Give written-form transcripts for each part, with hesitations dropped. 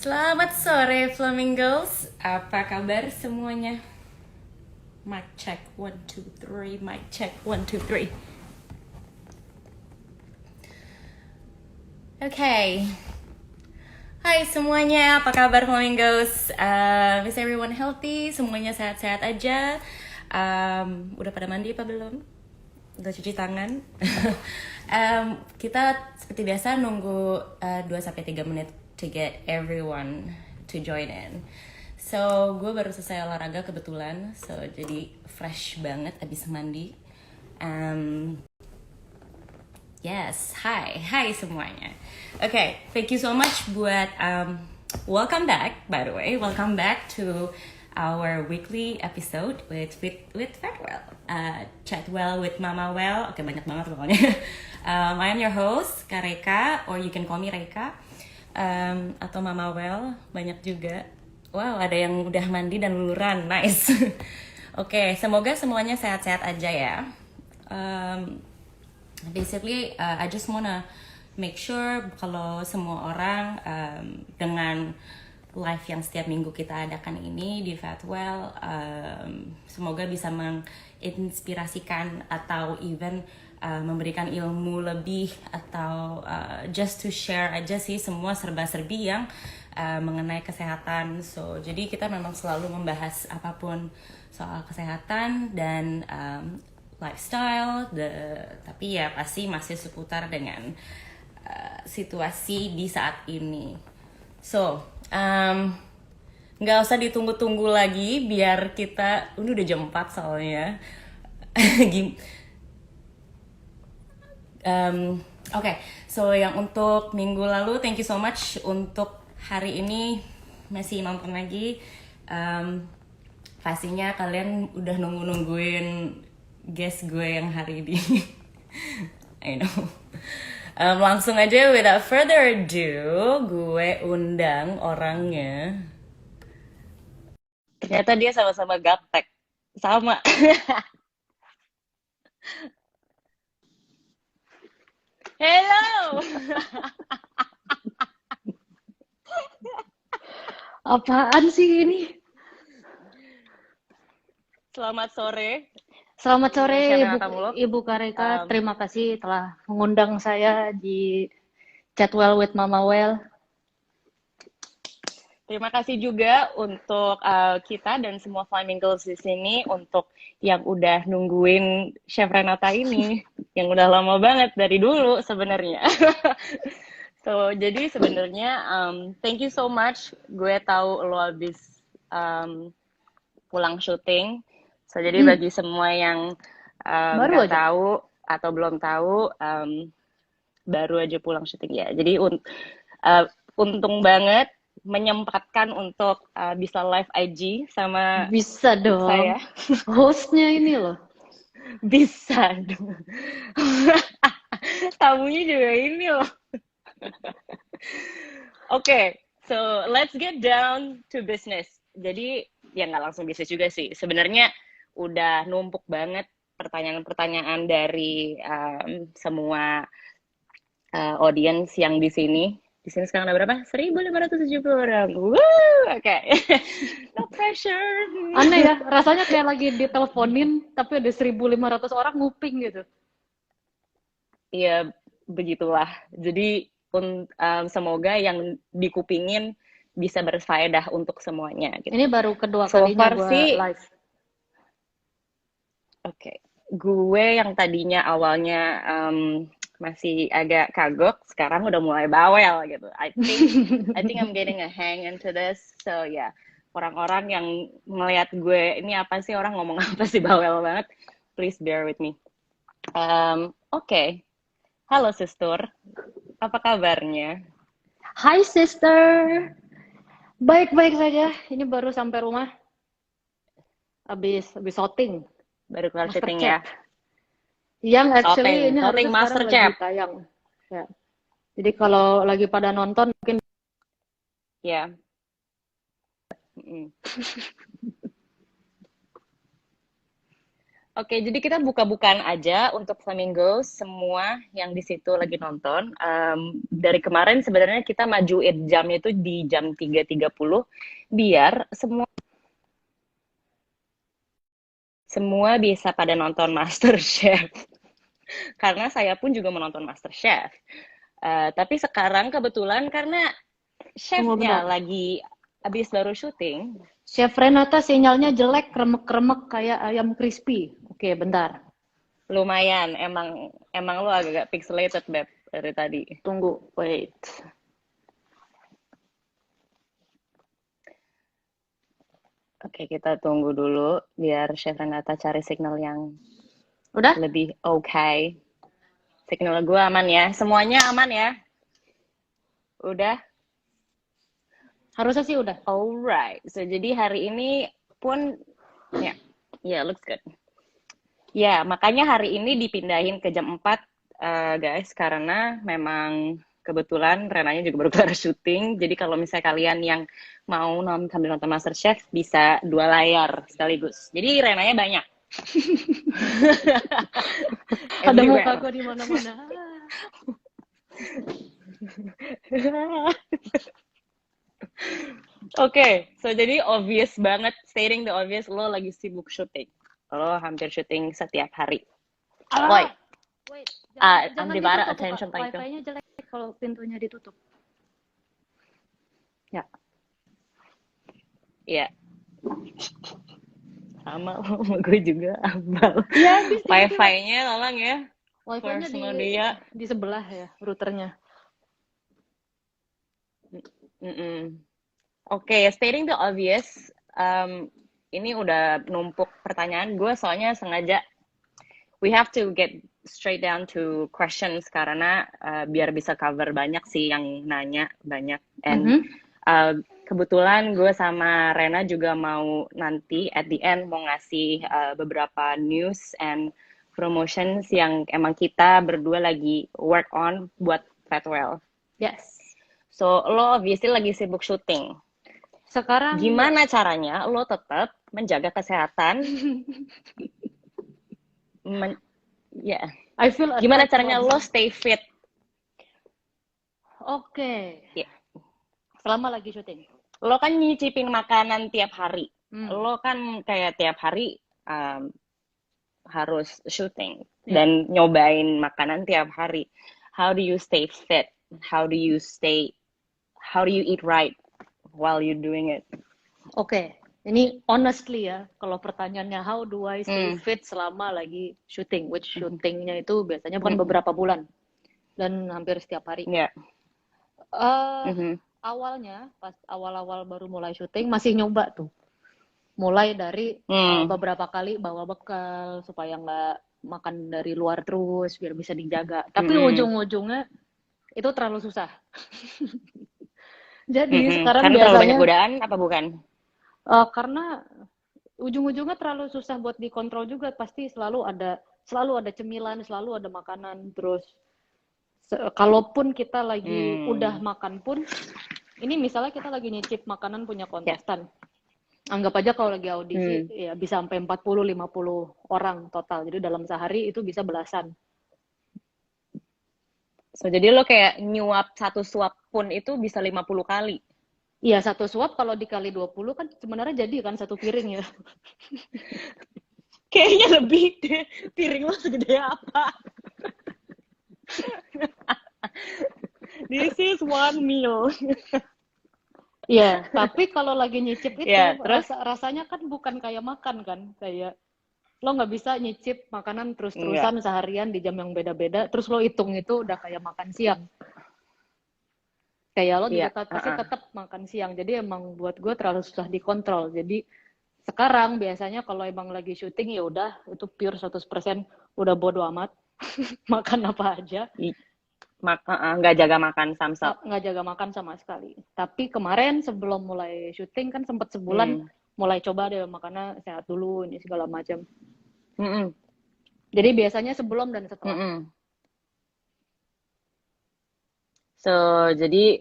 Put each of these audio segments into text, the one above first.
Selamat sore Flamingos, apa kabar semuanya? Mic check 1 2 3, mic check 1 2 3. Oke. Hai semuanya, apa kabar Flamingos? Is everyone healthy? Semuanya sehat-sehat aja? Udah pada mandi apa belum? Udah cuci tangan? Kita seperti biasa nunggu 2-3 menit to get everyone to join in. So, gue baru selesai olahraga kebetulan, so jadi fresh banget abis mandi. Yes, hai semuanya. Okay, thank you so much buat welcome back, by the way. Welcome back to our weekly episode with Fatwell. Chatwell with Mama Well. Oke, banyak banget pokoknya. I am your host, Kak Reka, or you can call me Reka. Atau Mama Well, banyak juga. Wow, ada yang udah mandi dan luluran, nice. Oke, semoga semuanya sehat-sehat aja ya. Basically, I just wanna make sure kalau semua orang dengan live yang setiap minggu kita adakan ini di Fatwell, semoga bisa menginspirasikan atau even memberikan ilmu lebih atau just to share aja sih semua serba-serbi yang mengenai kesehatan. So, jadi kita memang selalu membahas apapun soal kesehatan dan lifestyle, tapi ya pasti masih seputar dengan situasi di saat ini. So, nggak usah ditunggu-tunggu lagi, biar kita, ini udah jam 4 soalnya. Oke, so yang untuk minggu lalu, thank you so much. Untuk hari ini masih nonton lagi. Pastinya kalian udah nungguin guest gue yang hari ini. I know. Langsung aja without further ado, gue undang orangnya. Ternyata dia sama-sama gaptek. Sama. Hello. Apaan sih ini? Selamat sore. Selamat sore Channel Tamuluk. Ibu Kareka, terima kasih telah mengundang saya di Chatwell with Mama Well. Terima kasih juga untuk kita dan semua Flamingos di sini untuk yang udah nungguin Chef Renata ini, yang udah lama banget dari dulu sebenarnya. So, jadi sebenarnya thank you so much. Gue tahu lo habis pulang syuting. So, jadi bagi semua yang nggak tahu atau belum tahu, baru aja pulang syuting ya. Jadi untung banget menyempatkan untuk bisa live IG sama bisa dong saya. Hostnya ini loh. Bisa dong. Tamunya juga ini loh. Oke, so let's get down to business. Jadi ya nggak langsung bisnis juga sih. Sebenarnya udah numpuk banget pertanyaan-pertanyaan dari semua audience yang di sini. Di sini sekarang ada berapa? 1.570 orang. Woo, oke. No pressure. Aneh ya, rasanya kayak lagi diteleponin tapi ada 1.500 orang nguping gitu. Iya, begitulah. Jadi semoga yang dikupingin bisa berfaedah untuk semuanya. Gitu. Ini baru kedua kalinya gue live. Oke. Gue yang tadinya awalnya masih agak kagok, sekarang udah mulai bawel gitu. I think I'm getting a hang into this. So yeah, orang-orang yang ngelihat gue ini apa sih, orang ngomong apa sih, bawel banget. Please bear with me. Oke. Halo sister, apa kabarnya? Hai sister, baik-baik saja. Ini baru sampai rumah, habis shooting. Baru kelar syuting ya? Yang actually ini harusnya Master sekarang lagi tayang. Ya. Jadi kalau lagi pada nonton mungkin. Ya. Oke, jadi kita buka-bukaan aja untuk Flamingos semua yang di situ lagi nonton. Dari kemarin sebenarnya kita majuin jamnya itu di jam 3.30 biar semua semua bisa pada nonton MasterChef. Karena saya pun juga menonton MasterChef. Tapi sekarang kebetulan karena Tunggu chefnya bentar. lagi habis baru syuting, Chef Renata sinyalnya jelek, remek-remek kayak ayam crispy. Oke, bentar. lumayan emang emang lo agak pixelated Beb dari tadi. Tunggu, wait. Oke, kita tunggu dulu biar Chef Renata cari signal yang Udah? lebih oke. Signal gue aman ya. Semuanya aman ya. Udah. Harusnya sih udah. Alright. So jadi hari ini pun ya, yeah, looks good. Ya, makanya hari ini dipindahin ke jam 4 guys karena memang kebetulan Renanya juga baru kelar syuting. Jadi kalau misalnya kalian yang mau sambil nonton MasterChef bisa 2 layar sekaligus. Jadi Renanya banyak. Ada muka Everywhere. gue di mana-mana. Oke, so jadi obvious banget, stating the obvious, lo lagi sibuk syuting. Lo hampir syuting setiap hari. Woi, Ah, wait, jangan Amdivara ditutup, Kak. attention thank you. Wifi-nya jelek kalau pintunya ditutup. Ya. Iya, sama lo, sama gue juga abal. Iya, habis tiba-tiba. Wifi-nya tolong ya, Wifi-nya personal dia. di sebelah ya, routernya. Mm-mm. Oke, stating the obvious, ini udah numpuk pertanyaan gue soalnya sengaja we have to get straight down to questions karena biar bisa cover banyak sih yang nanya banyak and kebetulan gue sama Rena juga mau nanti at the end mau ngasih beberapa news and promotions yang emang kita berdua lagi work on buat Fatwell. Yes. So lo obviously lagi sibuk syuting. Sekarang Gimana caranya lo tetap menjaga kesehatan? Ya, I feel gimana attacked caranya lo about stay fit? Oke. Ya, Selama lagi syuting. lo kan nyicipin makanan tiap hari. Hmm. Lo kan kayak tiap hari harus syuting Yeah. dan nyobain makanan tiap hari. How do you stay fit? How do you eat right while you doing it? Oke. Ini honestly ya, kalau pertanyaannya how do I stay fit selama lagi syuting, which syutingnya itu biasanya bukan beberapa bulan dan hampir setiap hari. Yeah. Awalnya pas awal-awal baru mulai syuting masih nyoba tuh, mulai dari beberapa kali bawa bekal supaya nggak makan dari luar terus biar bisa dijaga. Tapi ujung-ujungnya itu terlalu susah. Jadi sekarang karena biasanya terlalu banyak godaan apa bukan? Karena ujung-ujungnya terlalu susah buat dikontrol juga, pasti selalu ada cemilan, selalu ada makanan, terus kalaupun kita lagi udah makan pun, ini misalnya kita lagi nyicip makanan punya kontestan, anggap aja kalau lagi audisi ya bisa sampai 40-50 orang total, jadi dalam sehari itu bisa belasan. So jadi lo kayak nyuap satu suap pun itu bisa 50 kali. Iya, satu suap kalau dikali 20 kan sebenarnya jadi kan satu piring ya. Kayaknya lebih deh. Piring lo segede apa? This is one meal. Iya, tapi kalau lagi nyicip itu terus? rasanya kan bukan kayak makan kan, kayak lo nggak bisa nyicip makanan terus-terusan seharian di jam yang beda-beda, terus lo hitung itu udah kayak makan siang. Kayak lo juga pasti tetap makan siang, jadi emang buat gue terlalu susah dikontrol. Jadi sekarang biasanya kalau emang lagi syuting ya udah itu pure 100% udah bodo amat makan apa aja. Nggak jaga makan samsat. Nggak jaga makan sama sekali. Tapi kemarin sebelum mulai syuting kan sempat sebulan mulai coba deh makannya sehat dulu ini segala macam. Jadi biasanya sebelum dan setelah. So jadi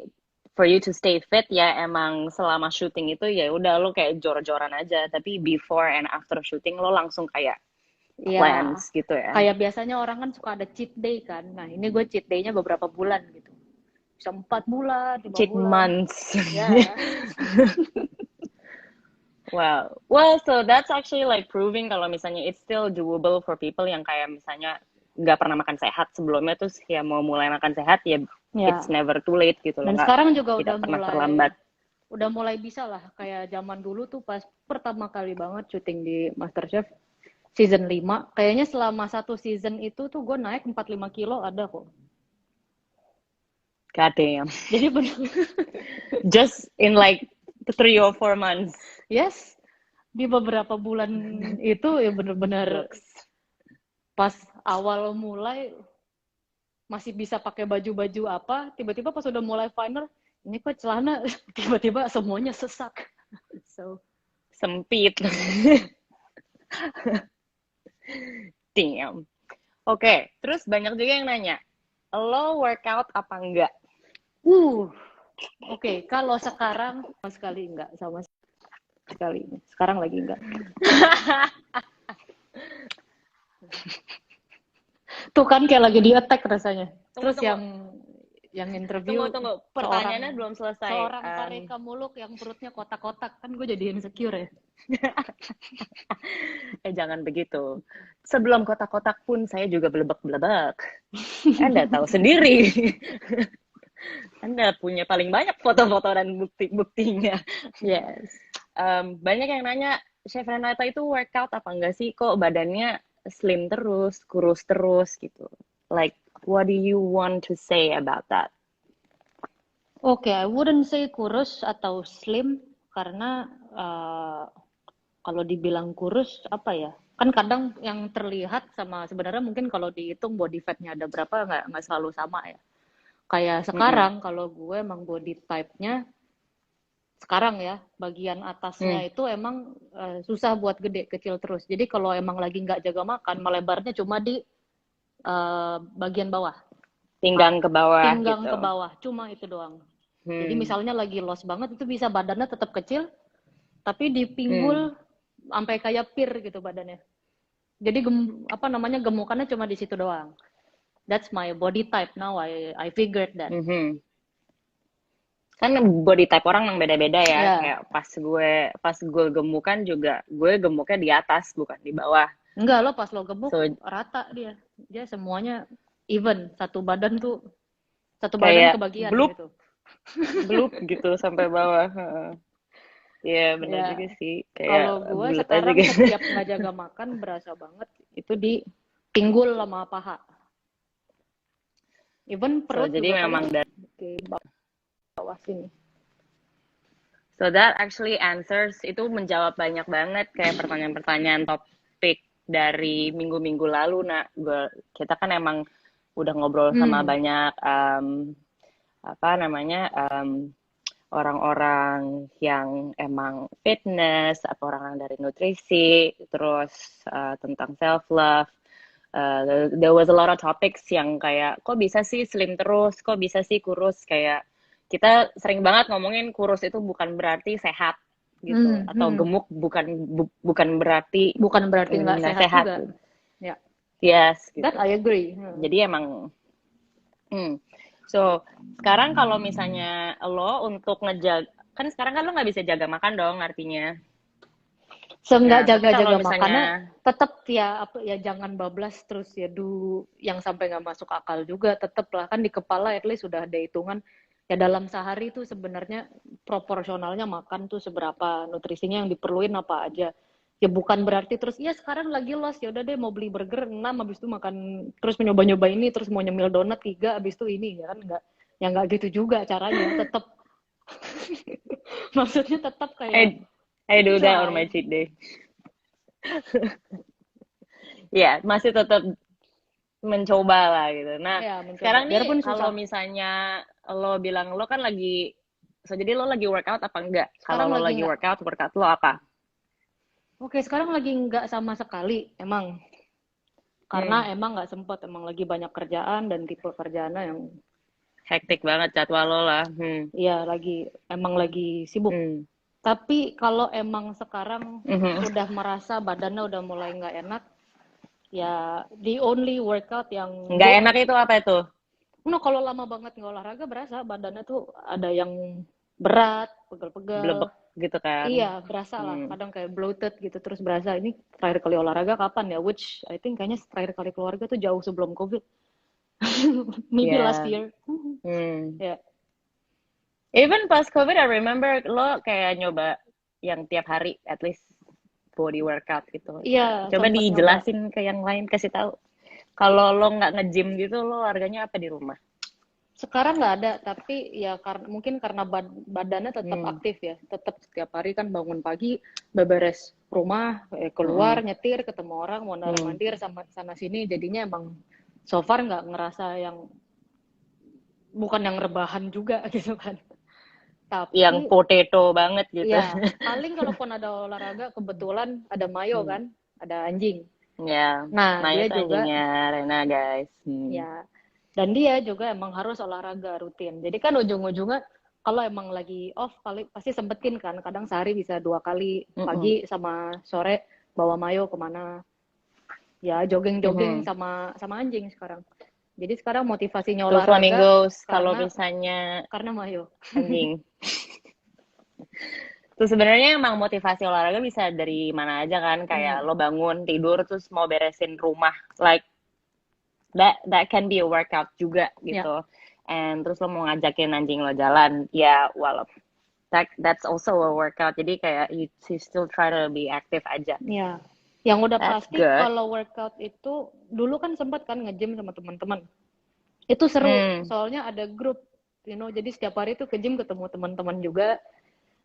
for you to stay fit ya emang selama syuting itu ya udah lo kayak jor-joran aja. Tapi before and after syuting lo langsung kayak Iya, plans gitu ya. kayak biasanya orang kan suka ada cheat day kan. Nah, ini gue cheat day-nya beberapa bulan gitu. Bisa 4 bulan, 5 Cheat bulan. months. Ya, Wow. Well, so that's actually like proving kalau misalnya it's still doable for people yang kayak misalnya nggak pernah makan sehat sebelumnya, terus ya mau mulai makan sehat, ya it's ya. never too late gitu loh, Dan nggak, sekarang juga tidak pernah terlambat. udah mulai bisa lah. Kayak zaman dulu tuh pas pertama kali banget syuting di MasterChef season 5. Kayaknya selama satu season itu tuh gue naik 4-5 kilo ada kok. God damn. Jadi bener, Just in like 3 or 4 months. yes, di beberapa bulan itu ya bener-bener Jokes. pas awal mulai masih bisa pakai baju-baju apa, tiba-tiba pas udah mulai final, ini kok celana tiba-tiba semuanya sesak. So, Sempit. Damn. Oke, terus banyak juga yang nanya, lo workout apa enggak? oke, kalau sekarang sama sekali enggak, sama sekali. Sekarang lagi enggak. Tuh kan kayak lagi di attack rasanya. Terus yang interview Tunggu. Pertanyaannya seorang belum selesai. seorang Kareka Muluk yang perutnya kotak-kotak, kan gue jadi insecure ya. Jangan begitu. Sebelum kotak-kotak pun saya juga belebek-belebek. Anda tahu sendiri. Anda punya paling banyak foto-foto dan bukti-buktinya. Yes. Banyak yang nanya, Chef Renata itu workout apa enggak sih? Kok badannya slim terus, kurus terus gitu. Like, what do you want to say about that? Oke, I wouldn't say kurus atau slim karena kalau dibilang kurus apa ya? Kan kadang yang terlihat sama sebenarnya mungkin kalau dihitung body fatnya ada berapa nggak selalu sama ya. Kayak sekarang kalau gue emang body type-nya sekarang ya bagian atasnya itu emang susah buat gede, kecil terus. Jadi kalau emang lagi nggak jaga makan, melebarnya cuma di bagian bawah. Pinggang ke bawah Pinggang gitu. ke bawah, cuma itu doang. Jadi misalnya lagi loss banget itu bisa badannya tetap kecil, tapi di pinggul sampai kayak pir gitu badannya. Jadi gemukannya cuma di situ doang. That's my body type now. I figured that. Kan body type orang yang beda-beda ya. Yeah. Kayak pas gue gemukan juga, gue gemuknya di atas bukan di bawah. Enggak, lo pas lo gemuk rata dia. Dia semuanya even, satu badan kayak kebagian bloop, gitu. Bloop gitu sampai bawah. Iya, benar juga sih. Kalau gue sekarang setiap nggak jaga makan berasa banget itu di pinggul sama paha. Even perut jadi juga memang ke bawah sini. So that actually answers, itu menjawab banyak banget kayak pertanyaan-pertanyaan topik dari minggu-minggu lalu. Nah, kita kan emang udah ngobrol sama banyak orang-orang yang emang fitness, atau orang dari nutrisi, terus tentang self love. There was a lot of topics yang kayak kok bisa sih slim terus, kok bisa sih kurus, kayak kita sering banget ngomongin kurus itu bukan berarti sehat gitu, atau gemuk bukan berarti nggak sehat juga. Ya. Yes, gitu. That I agree. Jadi emang so sekarang kalau misalnya lo untuk ngejaga, kan sekarang kan lo nggak bisa jaga makan dong artinya. Nggak jaga makannya tetap ya jangan bablas terus ya yang sampai nggak masuk akal juga, tetap lah kan di kepala at least sudah ada hitungan ya dalam sehari tuh sebenarnya proporsionalnya makan tuh seberapa, nutrisinya yang diperluin apa aja. Ya bukan berarti terus ya sekarang lagi loss ya udah deh mau beli burger 6 habis itu makan terus nyoba ini terus mau nyemil donat 3 habis itu ini ya kan nggak gitu juga caranya, tetap maksudnya tetap kayak I do that on my cheat day. Ya, masih tetap mencoba lah gitu. Nah, sekarang nih kalau misalnya lo bilang lo kan lagi, jadi lo lagi workout apa enggak? Kalau lo lagi workout lo apa? Oke, sekarang lagi enggak sama sekali, emang. Karena emang nggak sempet, emang lagi banyak kerjaan dan tipe kerjaannya yang hektik banget jadwal lo lah. Iya, emang lagi sibuk. Tapi kalau emang sekarang udah merasa badannya udah mulai nggak enak, Ya, the only workout yang Nggak enak itu apa itu? kalau lama banget nggak olahraga berasa badannya tuh ada yang berat, pegel-pegel. Blebek gitu kan. Iya, berasa lah. Hmm. Kadang kayak bloated gitu terus berasa ini terakhir kali olahraga kapan ya? Which I think kayaknya terakhir kali keluarga tuh jauh sebelum COVID. Maybe last Ya. year. Hmm. Ya. Even pas COVID, I remember lo kayak nyoba yang tiap hari at least body workout gitu. Iya, Coba sempat nyoba. dijelasin ke yang lain, kasih tahu. Kalau lo nggak nge-gym gitu, lo olahraganya apa di rumah? Sekarang nggak ada, tapi ya mungkin karena badannya tetap Hmm. aktif ya. Tetap setiap hari kan bangun pagi, beberes rumah, keluar, Mm-mm. nyetir, ketemu orang, Hmm. mondar-mandir sama sana sini. Jadinya emang so far nggak ngerasa yang bukan yang rebahan juga gitu kan. Yang Tapi potato banget gitu. ya paling kalaupun ada olahraga kebetulan ada Mayo Hmm. kan, ada anjing. Ya, Nah Maya dia itu juga anjingnya Rena guys. Hmm. ya, dan dia juga emang harus olahraga rutin. Jadi kan ujung-ujungnya kalau emang lagi off kali pasti sempetin kan. Kadang sehari bisa 2 kali Mm-mm. pagi sama sore bawa Mayo kemana. Ya jogging-jogging Mhm. sama anjing sekarang. Jadi sekarang motivasinya Tuh olahraga Flamingos kalau karena misalnya Mayo. anjing. Tuh sebenarnya emang motivasi olahraga bisa dari mana aja kan, kayak Hmm, lo bangun tidur terus mau beresin rumah, like that can be a workout juga ya, gitu. And terus lo mau ngajakin anjing lo jalan, ya walaupun that's also a workout. Jadi kayak you still try to be active aja. ya. Yang udah That's pasti good. kalau workout itu dulu kan sempat kan nge-gym sama teman-teman. Itu seru, Hmm. soalnya ada grup, jadi setiap hari tuh ke gym ketemu teman-teman juga,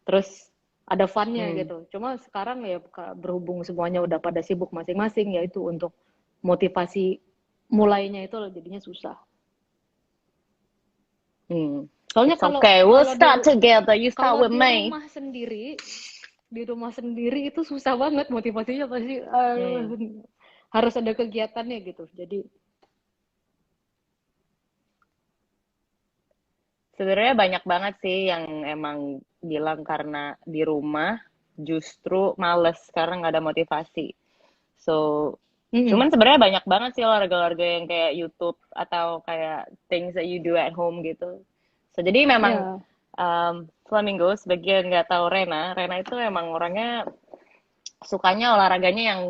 terus ada funnya Hmm. gitu. Cuma sekarang ya berhubung semuanya udah pada sibuk masing-masing, ya itu untuk motivasi mulainya itu jadinya susah. Hmm. Soalnya It's kalau okay. We'll kalau di start together. You start kalau with di me. rumah sendiri, itu susah banget motivasinya pasti Hmm. harus ada kegiatannya gitu. Jadi Sebenarnya banyak banget sih yang emang bilang karena di rumah justru males karena nggak ada motivasi. So, mm-mm. cuman sebenarnya banyak banget sih olahraga-olahraga yang kayak YouTube atau kayak things that you do at home gitu. So, jadi memang Ya, Flamingo sebagai yang nggak tahu Rena, Rena itu emang orangnya sukanya olahraganya yang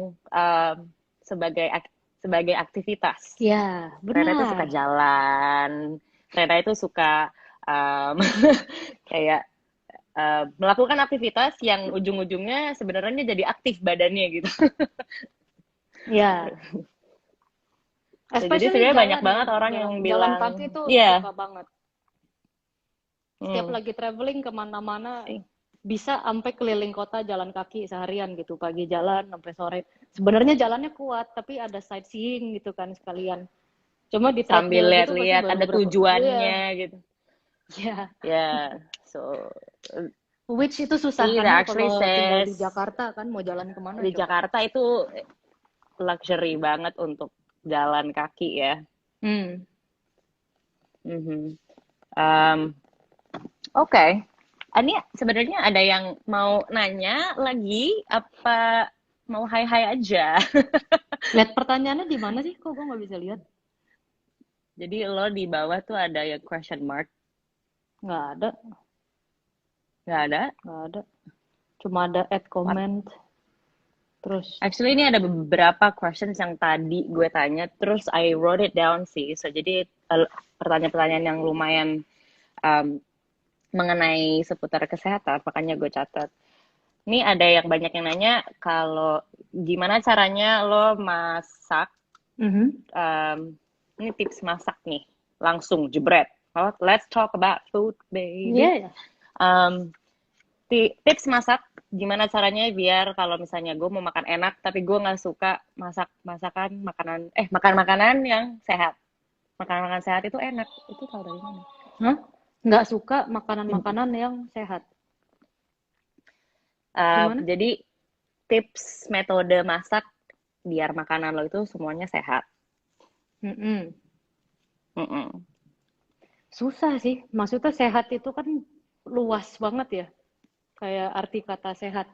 sebagai sebagai aktivitas. ya Rena itu suka benar. jalan, Rena itu suka um, kayak melakukan aktivitas yang ujung-ujungnya sebenarnya jadi aktif badannya gitu. Ya, Jadi especially sebenarnya banyak jalan ya, banget orang yang jalan bilang, kaki tuh iya, suka banget. Setiap hmm, lagi traveling kemana-mana sih. bisa sampai keliling kota jalan kaki seharian gitu, pagi jalan sampai sore. Sebenarnya jalannya kuat, tapi ada sightseeing gitu kan sekalian. Cuma di Sambil treadmill gitu pasti lihat-lihat baru ada berapa, iya, tujuannya gitu. ya. Ya, so Which itu susah it karena actually kalau tinggal di says Jakarta kan mau jalan kemana di coba. Jakarta itu luxury banget untuk jalan kaki ya. Hmm. Mhm. Um, Oke. Ini sebenarnya ada yang mau nanya lagi apa mau hai-hai aja? Lihat pertanyaannya di mana sih? Kok gue nggak bisa lihat? Jadi lo di bawah tuh ada ya question mark. Nggak ada, Nggak ada? nggak ada. Cuma ada add What? comment. Terus, Actually ini ada beberapa questions yang tadi gue tanya, terus I wrote it down sih. So jadi pertanyaan-pertanyaan yang lumayan um, mengenai seputar kesehatan, makanya gue catat. Ini ada yang banyak yang nanya kalau gimana caranya lo masak. Ini tips masak nih, langsung jebret. Oh, let's talk about food, baby. iya ya. Um, Tips masak gimana caranya biar kalau misalnya gue mau makan enak tapi gue nggak suka makan makanan yang sehat. Makanan sehat itu enak, itu tahu dari mana? Hah? Nggak suka makanan-makanan yang sehat. Gimana? Jadi tips metode masak biar makanan lo itu semuanya sehat. Mm-mm. Mm-mm. Susah sih. Maksudnya sehat itu kan luas banget ya. Kayak arti kata sehat.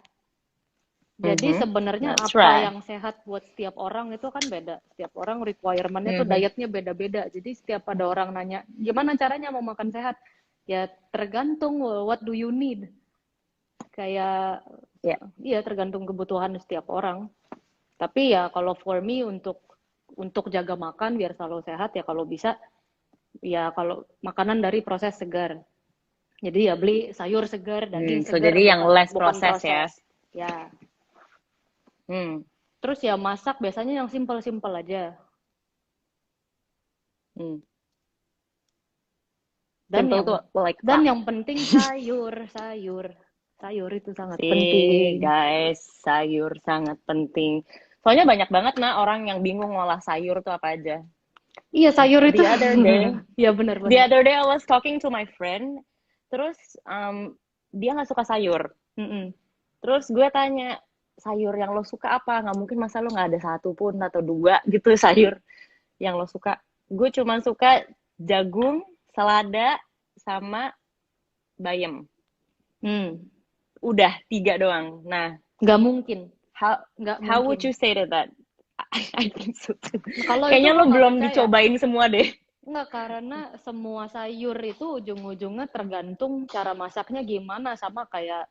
Jadi Mhm. sebenarnya That's apa right. yang sehat buat setiap orang itu kan beda. Setiap orang requirement-nya tuh Mhm. dietnya beda-beda. Jadi setiap ada orang nanya, gimana caranya mau makan sehat? Ya tergantung what do you need. Kayak Ya. iya tergantung kebutuhan setiap orang. Tapi ya kalau for me untuk jaga makan biar selalu sehat ya kalau bisa ya kalau makanan dari proses segar. Jadi ya beli sayur segar, daging So segar, jadi yang bukan less bukan proses ya. proses. Ya. Hmm. Terus ya masak biasanya yang simpel-simpel aja. Hmm. Dan Simple yang tuh like dan what? yang penting sayur, sayur. Sayur itu sangat Sih, penting. guys, sayur sangat penting. Soalnya banyak banget orang yang bingung ngolah sayur tuh apa aja. Iya, sayur itu. The other day, Iya the benar-benar. other day I was talking to my friend, terus dia nggak suka sayur. Mm-mm. Terus gue tanya, sayur yang lo suka apa? Nggak mungkin masa lo nggak ada satu pun atau dua gitu sayur yang lo suka. Gue cuma suka jagung, selada, sama bayam. Hmm. Udah, tiga doang. Nah, Nggak mungkin. how Nggak how would mungkin. you say to that? I think so too. Nah, kalau itu Kayaknya gue lo nggak belum percaya. dicobain semua deh. Nggak, karena semua sayur itu ujung-ujungnya tergantung cara masaknya gimana. Sama kayak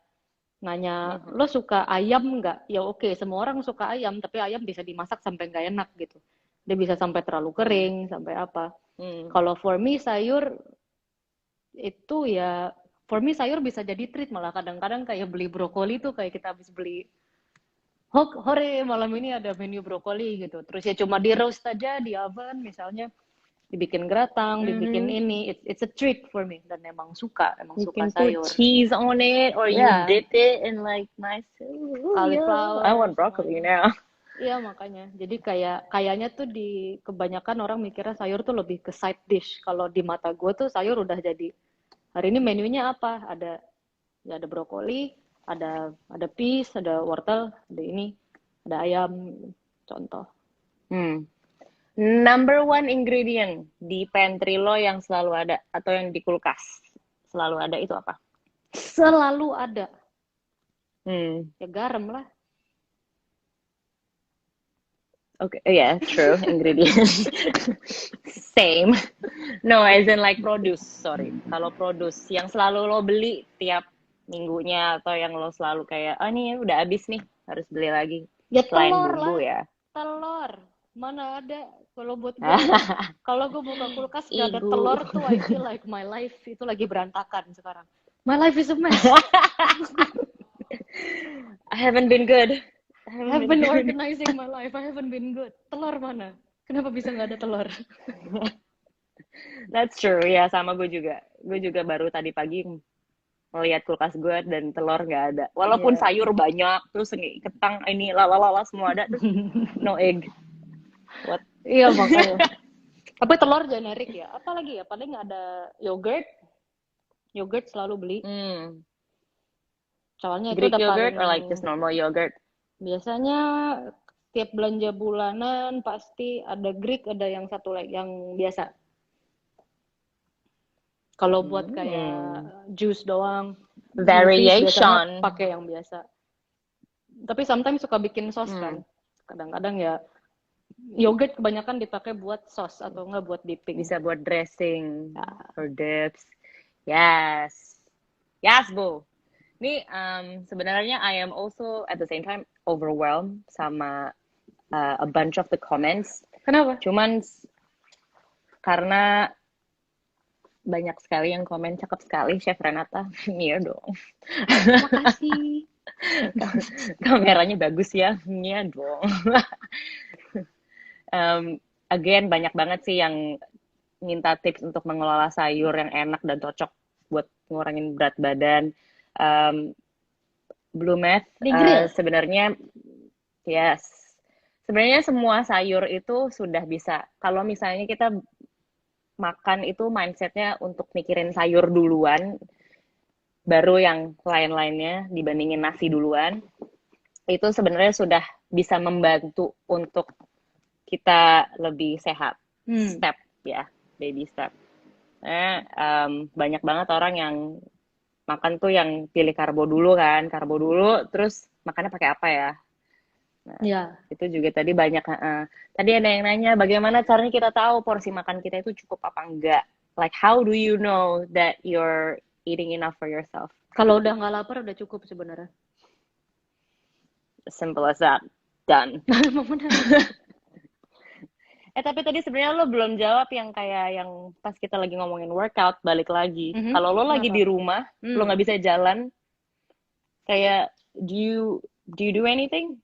nanya, Mhm. lo suka ayam nggak? Ya oke, semua orang suka ayam, tapi ayam bisa dimasak sampai nggak enak gitu. Dia bisa sampai terlalu Hmm. kering, sampai apa. Hmm. Kalau for me sayur itu ya, for me sayur bisa jadi treat malah kadang-kadang kayak beli brokoli tuh kayak kita habis beli hore malam ini ada menu brokoli gitu. Terus ya cuma di roast aja di oven misalnya dibikin geratang, dibikin Mhm. ini, it's a treat for me dan emang You suka can put sayur. cheese on it, or you Ya, dip it in like nice. Oh yeah, I cauliflower want broccoli semuanya. now. Iya makanya. Jadi kayaknya tuh di kebanyakan orang mikirnya sayur tuh lebih ke side dish. Kalau di mata gue tuh sayur udah jadi hari ini menunya apa? Ada brokoli, ada peas, ada wortel, ada ini, ada ayam, contoh. Hmm. Number one ingredient di pantry lo yang selalu ada atau yang di kulkas selalu ada itu apa? Selalu ada. Hmm. Ya garam lah. Okay, yeah, true ingredient. Same. No, as in like produce. Sorry. Kalau produce yang selalu lo beli tiap minggunya atau yang lo selalu kayak, oh nih udah habis nih, harus beli lagi. Ya Selain telur bumbu lah. ya. Telur. Mana ada. Kalau gue buka kulkas gak ada Igu. telur tuh I feel like my life itu lagi berantakan sekarang. My life is a mess. I haven't been good. I I haven't have been been good. organizing my life. I haven't been good. Telur mana? Kenapa bisa nggak ada telur? That's true. Ya, sama gue juga. Gue juga baru tadi pagi melihat kulkas gue dan telur nggak ada. Walaupun Iya. sayur banyak, terus kentang ini lala semua ada, terus no egg. What? Iya makanya. Tapi telur generik ya. Apalagi ya? Paling ada yogurt. Yogurt selalu beli. Hmm. Soalnya itu Greek udah yogurt paling or like just normal yogurt? biasanya tiap belanja bulanan pasti ada Greek, ada yang satu lagi yang biasa. Kalau buat kayak Hmm. jus doang, smoothies biasanya Variation. pakai yang biasa. Tapi sometimes suka bikin sos Hmm. kan. Kadang-kadang ya yogurt kebanyakan dipakai buat sos atau enggak buat dipping. Bisa buat dressing Ya. or dips. Yes. Yes, Bu. Ini sebenarnya I am also at the same time overwhelmed sama a bunch of the comments. Kenapa? Cuman karena banyak sekali yang komen cakep sekali Chef Renata. Iya dong. Makasih. Kameranya bagus ya. Iya dong. Again banyak banget sih yang minta tips untuk mengelola sayur yang enak dan cocok buat ngurangin berat badan. Blue Math Di grill. sebenarnya yes. Sebenarnya semua sayur itu sudah bisa. Kalau misalnya kita makan itu mindsetnya untuk mikirin sayur duluan, baru yang lain-lainnya dibandingin nasi duluan, itu sebenarnya sudah bisa membantu untuk kita lebih sehat. Step ya, baby step. Banyak banget orang yang makan tuh yang pilih karbo dulu kan, karbo dulu, terus makannya pakai apa ya. Nah, Ya, itu juga tadi banyak. Tadi ada yang nanya bagaimana caranya kita tahu porsi makan kita itu cukup apa enggak. Like how do you know that you're eating enough for yourself? kalau udah nggak lapar udah cukup sebenarnya. Simple as that. Done. Emang benar. Tapi tadi sebenarnya lo belum jawab yang kayak yang pas kita lagi ngomongin workout, balik lagi. Kalau lo lagi Kenapa? di rumah, lo nggak bisa jalan, kayak do you do anything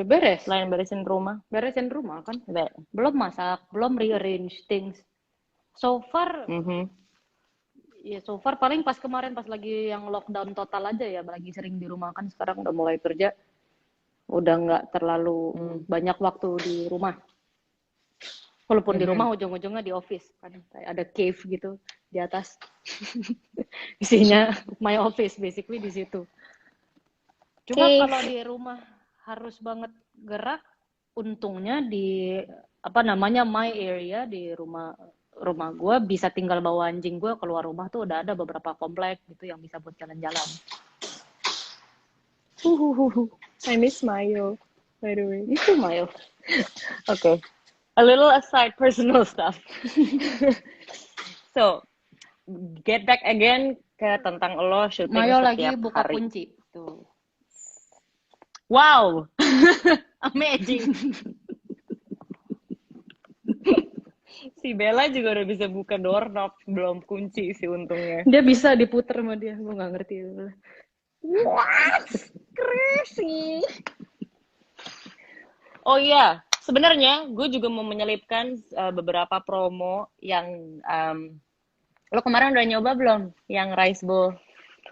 Beres. selain beresin rumah? Beresin rumah kan. Be- Belum masak, belum rearrange things. So far, Mhm. ya so far paling pas kemarin pas lagi yang lockdown total aja ya, lagi sering di rumah kan sekarang udah mulai kerja, udah nggak terlalu banyak waktu di rumah. Walaupun di rumah ujung-ujungnya di office kan, kayak ada cave gitu di atas. Isinya my office basically di situ. Cuma Cave. kalau di rumah harus banget gerak, untungnya di apa namanya my area di rumah gue bisa tinggal bawa anjing gue keluar rumah tuh udah ada beberapa komplek gitu yang bisa buat jalan-jalan. I miss Mayo, by the way. Itu Mayo. Okay. A little aside personal stuff. So, get back again ke tentang lo syuting Mayo setiap lagi buka hari. kunci. Tuh. Wow. Amazing. Si Bella juga udah bisa buka doorknob, belum kunci sih untungnya. Dia bisa diputer sama dia, gue nggak ngerti. What? Crazy. Oh iya, sebenarnya gue juga mau menyelipkan beberapa promo yang lo kemarin udah nyoba belum? Yang rice bowl.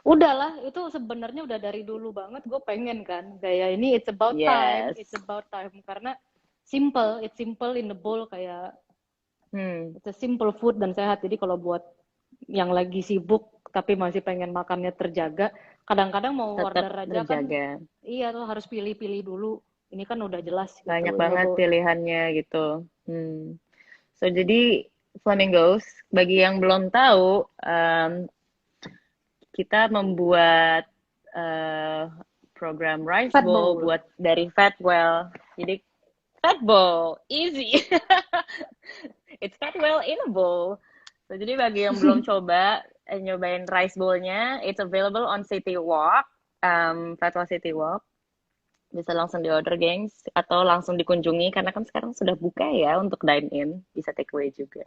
Udahlah, itu sebenarnya udah dari dulu banget gue pengen kan. Kayak ini it's about time, it's about time karena it's simple in the bowl kayak it's a simple food dan sehat. Jadi kalau buat yang lagi sibuk tapi masih pengen makannya terjaga, kadang-kadang mau Tetap order aja terjaga. kan. Iya tuh harus pilih-pilih dulu. Ini kan udah jelas gitu. Banyak banget pilihannya gitu. So jadi Flamingos, bagi yang belum tahu, kita membuat program Rice Fat Bowl Bowl. buat dari Fatwell. Jadi Fat Bowl, easy. It's Fatwell in a bowl. So, jadi bagi yang belum coba nyobain Rice Bowl-nya, it's available on City Walk, Fatwell City Walk. Bisa langsung di order, gengs, atau langsung dikunjungi karena kan sekarang sudah buka ya untuk dine in, bisa take away juga.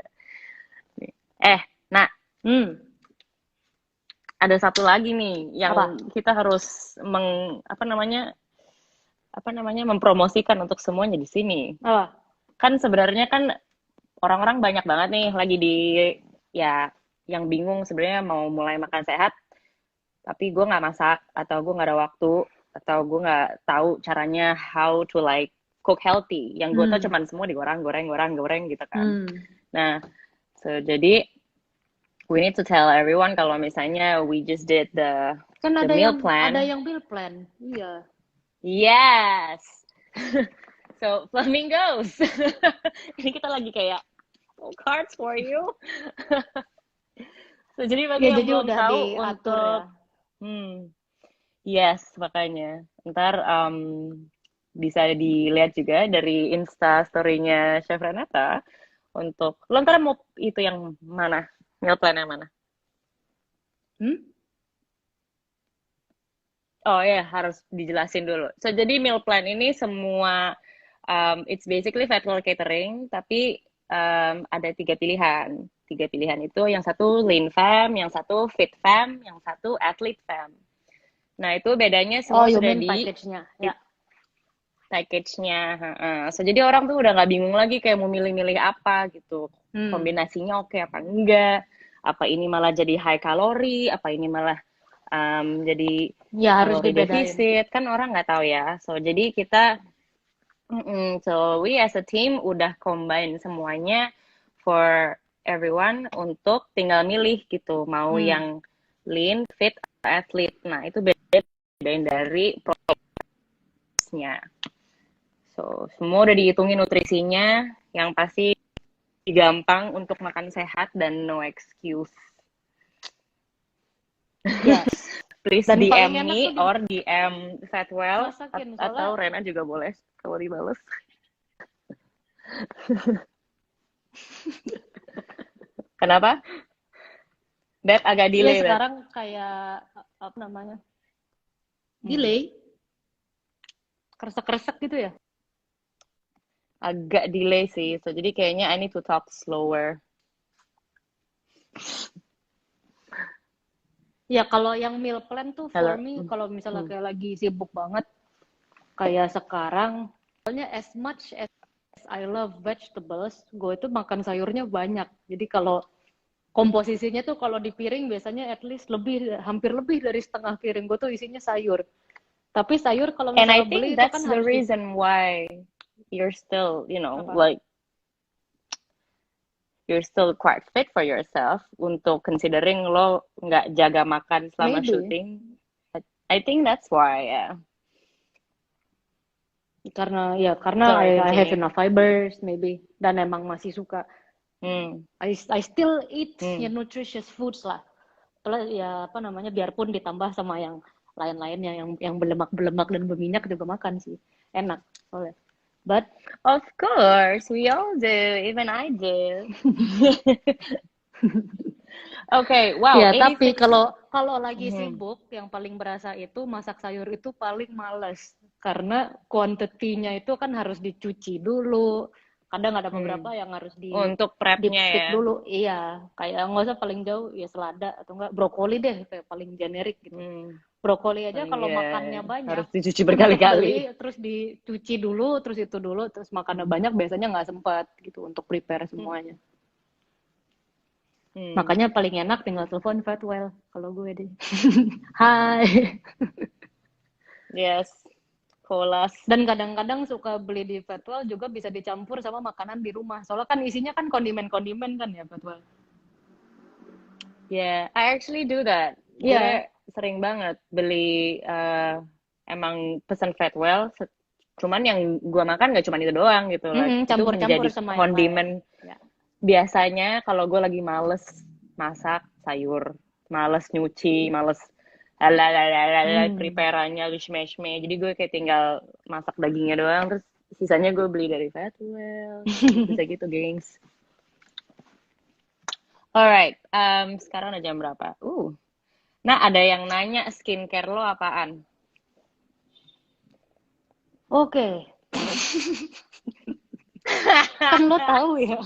Nah, ada satu lagi nih yang kita harus mempromosikan untuk semuanya di sini. Apa? Kan sebenarnya kan orang-orang banyak banget nih lagi yang bingung sebenarnya mau mulai makan sehat, tapi gue nggak masak atau gue nggak ada waktu atau gue nggak tahu caranya how to like cook healthy. Yang gue tau cuman semua digoreng gitu kan. Nah, so jadi we need to tell everyone kalau misalnya we just did the meal plan. Ada yang meal plan, iya. Yes. So Flamingos. Ini kita lagi kayak cards for you. So jadi bagi yang belum tahu untuk yes, makanya ntar bisa dilihat juga dari Insta story-nya Chef Renata untuk lo ntar mau itu yang mana? Meal plan yang mana? Oh ya, harus dijelasin dulu. So, jadi meal plan ini semua, it's basically Fatwell Catering, tapi ada 3 pilihan. 3 pilihan itu, yang satu lean fam, yang satu fit fam, yang satu athlete fam. Nah, itu bedanya semua sudah di package-nya. Ya. Package-nya. So, jadi orang tuh udah nggak bingung lagi kayak mau milih-milih apa gitu. Kombinasinya oke apa enggak. Apa ini malah jadi high kalori, apa ini malah jadi harus defisit, kan orang nggak tahu ya. So jadi kita so we as a team udah combine semuanya for everyone untuk tinggal milih gitu, mau yang lean, fit, athlete. Nah itu bedain dari prosesnya. So semua udah dihitungin nutrisinya, yang pasti gampang untuk makan sehat dan no excuse. Yes. Please Dan DM paling enak me tuh or DM Fatwell dimasakin, atau soalnya Rena juga boleh kalau dibales. Kenapa? Beb agak ya delay, Beb. sekarang kayak apa namanya, delay, kresek-kresek gitu ya. Agak delay sih. So jadi kayaknya I need to talk slower. Ya kalau yang meal plan tuh for Halo. me, kalau misalnya kayak lagi sibuk banget, kayak sekarang, soalnya as much as I love vegetables, gue itu makan sayurnya banyak. Jadi kalau komposisinya tuh kalau di piring biasanya at least hampir lebih dari setengah piring gue tuh isinya sayur. Tapi sayur kalau And I misalnya beli think itu that's kan the harus reason why you're still, apa? like you're still quite fit for yourself untuk considering lo nggak jaga makan selama Maybe. shooting. I think that's why, yeah. Karena Sorry, I have continue. enough fibers maybe, dan emang masih suka. Hmm. I still eat Hmm. nutritious foods lah. Plus ya apa namanya, biarpun ditambah sama yang lain-lainnya yang berlemak-berlemak dan berminyak juga makan sih. Enak soalnya. But Of course, we all do. Even I do. Okay, wow, ya tapi 86. kalau lagi Mhm. sibuk, yang paling berasa itu masak sayur itu paling males. Karena quantity-nya itu kan harus dicuci dulu. Kadang ada beberapa yang harus Untuk prepnya dipstik ya. dulu. Iya, kayak nggak usah paling jauh ya selada atau enggak brokoli deh, kayak paling generik gitu. Brokoli aja kalau Iya, makannya banyak, harus dicuci untuk berkali-kali. beli terus dicuci dulu, terus itu dulu, terus makannya banyak, biasanya nggak sempat gitu untuk prepare semuanya. Makanya paling enak tinggal telepon Fatwell kalau gue deh. Hai. Yes, kolas. Dan kadang-kadang suka beli di Fatwell juga bisa dicampur sama makanan di rumah. Soalnya kan isinya kan kondimen-kondimen kan ya Fatwell. Yeah, I actually do that. Iya. Gue sering banget beli emang pesen Fatwell. Cuman yang gue makan nggak cuma itu doang gitu lah. Itu Campur-campur menjadi sama yang kondimen. lain. Ya. Biasanya kalau gue lagi males masak sayur, males nyuci, males prepare-nya, meshme. Jadi gue kayak tinggal masak dagingnya doang, terus sisanya gue beli dari Fatwell. Bisa gitu, gengs. Alright, sekarang udah jam berapa? Nah, ada yang nanya skincare lo apaan? Oke. Kan lo tahu ya.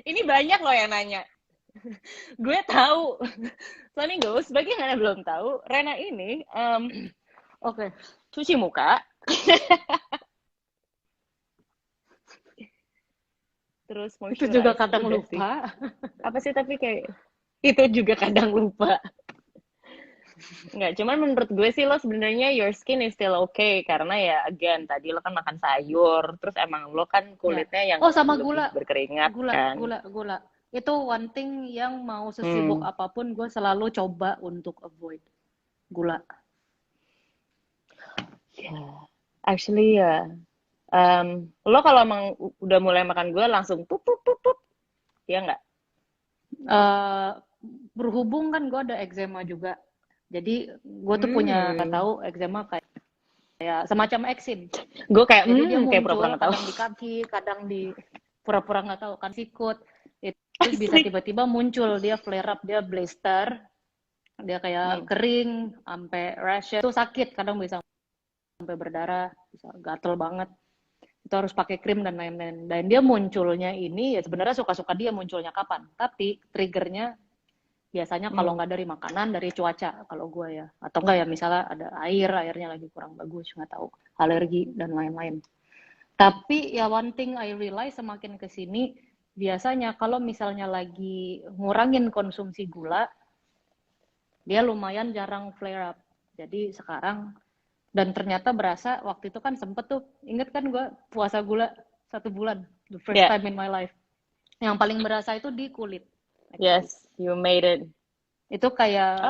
Ini banyak loh yang nanya. Gue tahu. Soalnya gue sebagai yang belum tahu, Rena ini Oke. cuci muka. Terus Itu juga kadang udah lupa. Sih. Apa sih tapi kayak itu juga kadang lupa. Enggak, cuman menurut gue sih lo sebenarnya your skin is still okay karena ya again tadi lo kan makan sayur, terus emang lo kan kulitnya yang sama lebih gula berkeringat kan. Gula. Itu one thing yang mau sesibuk apapun gue selalu coba untuk avoid gula. Yeah. Actually ya. Lo kalau emang udah mulai makan gula langsung pup. Ya enggak? Berhubung kan gue ada eczema juga. Jadi gue tuh punya tahu eczema kayak semacam eksim. Gue kayak jadi dia muncul kayak pura-pura nggak tahu. kadang di kaki, kadang di pura-pura nggak tahu kan sikut. Terus bisa tiba-tiba muncul, dia flare up, dia blister, dia kayak kering, sampai rash, itu sakit, kadang bisa sampai berdarah, bisa gatel banget. Itu harus pakai krim dan lain-lain. Dan dia munculnya ini ya sebenarnya suka-suka dia munculnya kapan, tapi triggernya biasanya kalau nggak dari makanan, dari cuaca kalau gue ya, atau enggak ya misalnya ada airnya lagi kurang bagus, nggak tahu, alergi dan lain-lain. Tapi ya one thing I realize semakin kesini, biasanya kalau misalnya lagi ngurangin konsumsi gula, dia lumayan jarang flare up. Jadi sekarang, dan ternyata berasa waktu itu kan sempet tuh, inget kan gue puasa gula 1 bulan, the first time in my life. Yang paling berasa itu di kulit. Yes, you made it. Itu kayak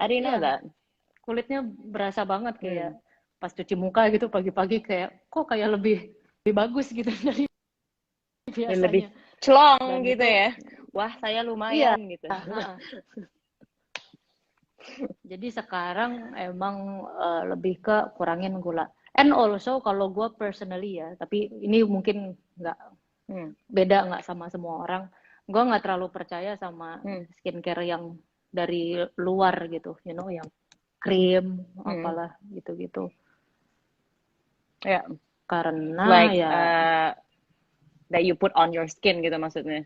I didn't know that. Kulitnya berasa banget kayak pas cuci muka gitu pagi-pagi kayak kok kayak lebih bagus gitu dari biasanya. Lebih celong gitu ya. Wah, saya lumayan gitu. Jadi sekarang emang lebih ke kurangin gula. And also kalau gue personally ya, tapi ini mungkin nggak Hmm. beda nggak sama semua orang. Gue nggak terlalu percaya sama Hmm. skincare yang dari luar gitu, yang krim, Hmm. apalah gitu-gitu. Ya, Karena like ya, that you put on your skin gitu maksudnya.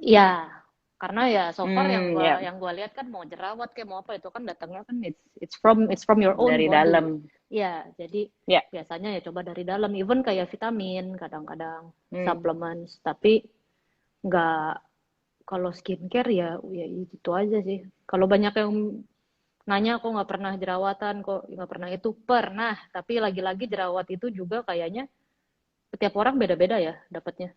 ya karena ya so far yang Ya, gua lihat kan mau jerawat kayak mau apa itu kan datangnya kan it's from your own dari body. dalam. Ya, jadi Ya. biasanya ya coba dari dalam, even kayak vitamin kadang-kadang Hmm. supplements, tapi nggak, kalau skincare ya itu aja sih. Kalau banyak yang nanya kok nggak pernah jerawatan, kok nggak pernah itu, pernah, tapi lagi-lagi jerawat itu juga kayaknya setiap orang beda-beda ya dapatnya.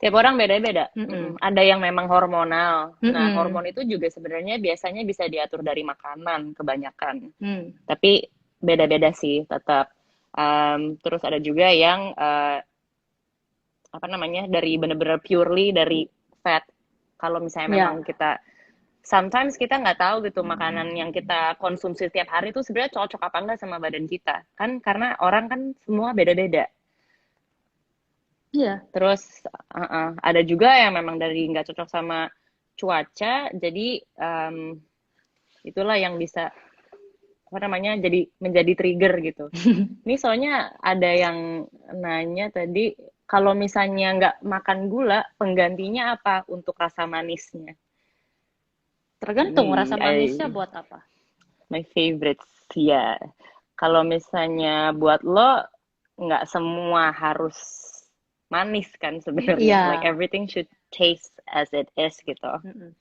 Tiap orang beda-beda. Mm-mm. Ada yang memang hormonal. Nah, Mm-mm. hormon itu juga sebenarnya biasanya bisa diatur dari makanan kebanyakan. Mm. Tapi beda-beda sih tetap. Terus ada juga yang apa namanya dari bener-bener purely dari fat. Kalau misalnya Ya. memang kita sometimes kita nggak tahu gitu makanan yang kita konsumsi setiap hari itu sebenarnya cocok apa enggak sama badan kita. Kan karena orang kan semua beda-beda. Iya. Terus ada juga yang memang dari nggak cocok sama cuaca, jadi itulah yang bisa apa namanya jadi menjadi trigger gitu. Ini soalnya ada yang nanya tadi kalau misalnya nggak makan gula, penggantinya apa untuk rasa manisnya? Tergantung rasa manisnya I- buat apa. my favorites ya. Kalau misalnya buat lo nggak semua harus manis kan sebenarnya. Iya. Like everything should taste as it is gitu. Mm-mm.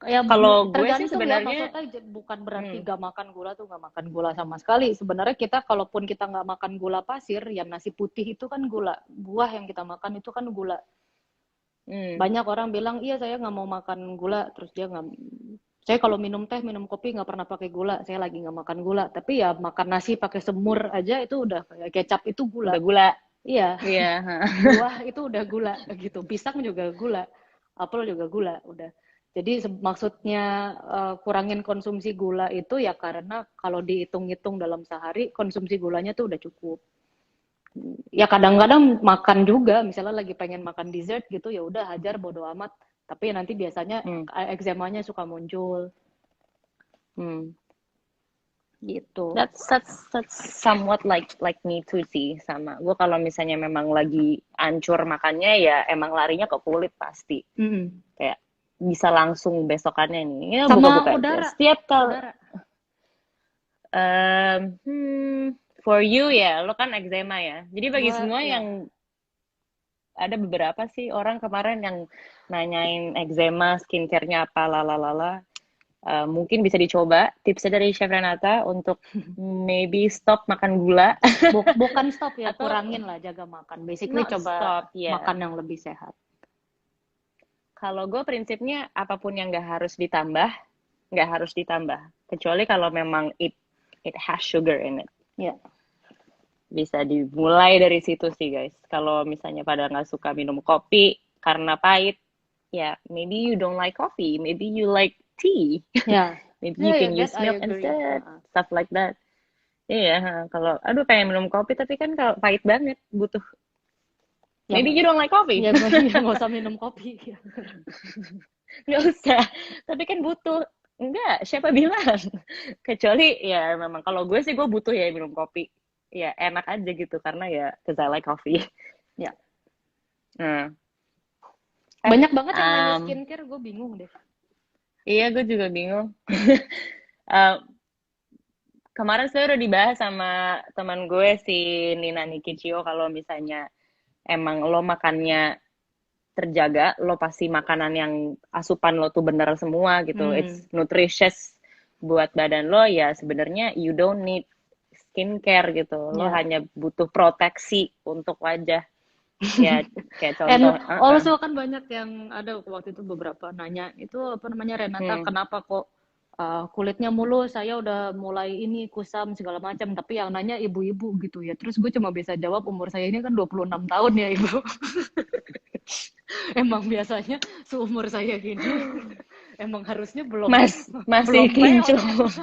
Ya, Kalau gue sih tergantung sebenarnya ya, maksudnya bukan berarti gak makan gula tuh gak makan gula sama sekali. Sebenarnya kita kalaupun kita nggak makan gula pasir, ya nasi putih itu kan gula. Buah yang kita makan itu kan gula. Banyak orang bilang, iya saya nggak mau makan gula, terus dia nggak. Saya kalau minum teh, minum kopi nggak pernah pakai gula. Saya lagi nggak makan gula. Tapi ya makan nasi pakai semur aja itu udah kayak kecap itu gula. udah gula. Iya. Iya. Buah itu udah gula gitu. Pisang juga gula. Apel juga gula. Udah. Jadi maksudnya kurangin konsumsi gula itu ya karena kalau dihitung-hitung dalam sehari konsumsi gulanya tuh udah cukup. Ya kadang-kadang makan juga, misalnya lagi pengen makan dessert gitu ya udah hajar bodo amat. Tapi nanti biasanya ekzemanya suka muncul. Gitu. That's somewhat like me too sih sama gue kalau misalnya memang lagi ancur makannya ya emang larinya ke kulit pasti. Kayak bisa langsung besokannya nih. Ya, sama buka-buka udara. Setiap kali. Udara. For you ya, lo kan eczema ya. Jadi bagi Gua, semua ya. yang ada beberapa sih orang kemarin yang nanyain eczema, skincare-nya apa, lalalala. Mungkin bisa dicoba tipsnya dari Chef Renata untuk maybe stop makan gula. Bukan stop ya, Atau, kurangin lah jaga makan. Basically coba stop, yeah. makan yang lebih sehat. Kalau gue prinsipnya apapun yang nggak harus ditambah. Kecuali kalau memang it has sugar in it. Ya. Bisa dimulai dari situ sih guys. Kalau misalnya pada nggak suka minum kopi karena pahit, ya maybe you don't like coffee, maybe you like tea. Yeah. Maybe you can use milk instead, stuff like that. Iya, kalau aduh pengen minum kopi tapi kan kalau pahit banget butuh. Ya, maybe you don't like coffee. Ya nggak usah minum kopi. Nggak usah. Tapi kan butuh. Enggak, siapa bilang? Kecuali ya memang kalau gue sih gue butuh ya minum kopi. Ya enak aja gitu karena ya cause I like coffee. Ya. Nah. Banyak banget yang nanya skincare, gue bingung deh. Iya, gue juga bingung. Kemarin saya udah dibahas sama teman gue si Nina Nikichio kalau misalnya emang lo makannya terjaga, lo pasti makanan yang asupan lo tuh bener semua gitu. It's nutritious buat badan lo ya sebenarnya you don't need skincare gitu. Lo hanya butuh proteksi untuk wajah. Ya kayak contoh. And also kan banyak yang ada waktu itu beberapa nanya itu apa namanya Renata kenapa kok kulitnya mulus, saya udah mulai ini kusam segala macam, tapi yang nanya ibu-ibu gitu ya. Terus gue cuma bisa jawab umur saya ini kan 26 tahun ya ibu. Emang biasanya seumur saya gini Emang harusnya belum Masih belum kinclong. peot.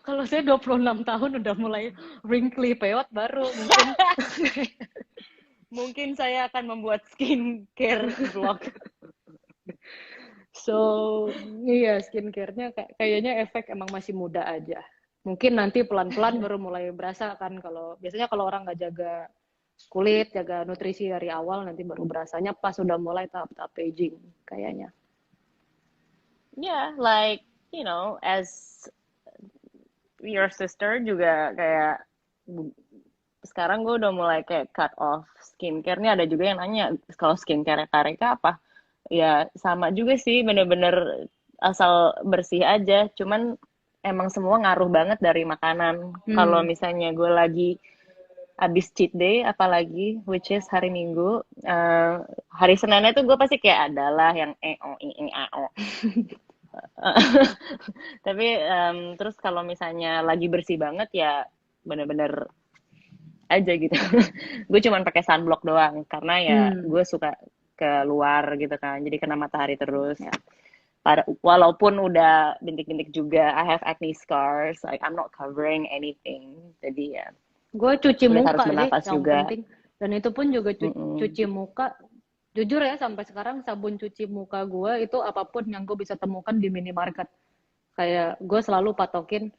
Kalau saya 26 tahun udah mulai wrinkly peot baru mungkin. Mungkin saya akan membuat skincare vlog. So, iya skincare-nya kayaknya efek emang masih muda aja. Mungkin nanti pelan-pelan baru mulai berasa kan kalau biasanya kalau orang nggak jaga kulit, jaga nutrisi dari awal nanti baru berasanya pas udah mulai tahap-tahap aging kayaknya. Yeah, like, you know, as your sister juga kayak sekarang gue udah mulai kayak cut off skincare. Nih ada juga yang nanya kalau skincare Kareka apa? Ya sama juga sih, bener-bener asal bersih aja. Cuman emang semua ngaruh banget dari makanan. Kalau misalnya gue lagi abis cheat day, apalagi which is hari Minggu, hari Seninnya tuh gue pasti kayak adalah yang tapi terus kalau misalnya lagi bersih banget ya bener-bener aja gitu. Gue cuman pakai sunblock doang karena ya gue suka keluar gitu kan, jadi kena matahari terus. Ya. Walaupun udah bintik-bintik juga, I have acne scars, like I'm not covering anything. Jadi ya Gue cuci harus muka sih bernafas yang juga. penting. Dan itu pun juga cuci muka. Jujur ya sampai sekarang sabun cuci muka gue itu apapun yang gue bisa temukan di minimarket. Kayak gue selalu patokin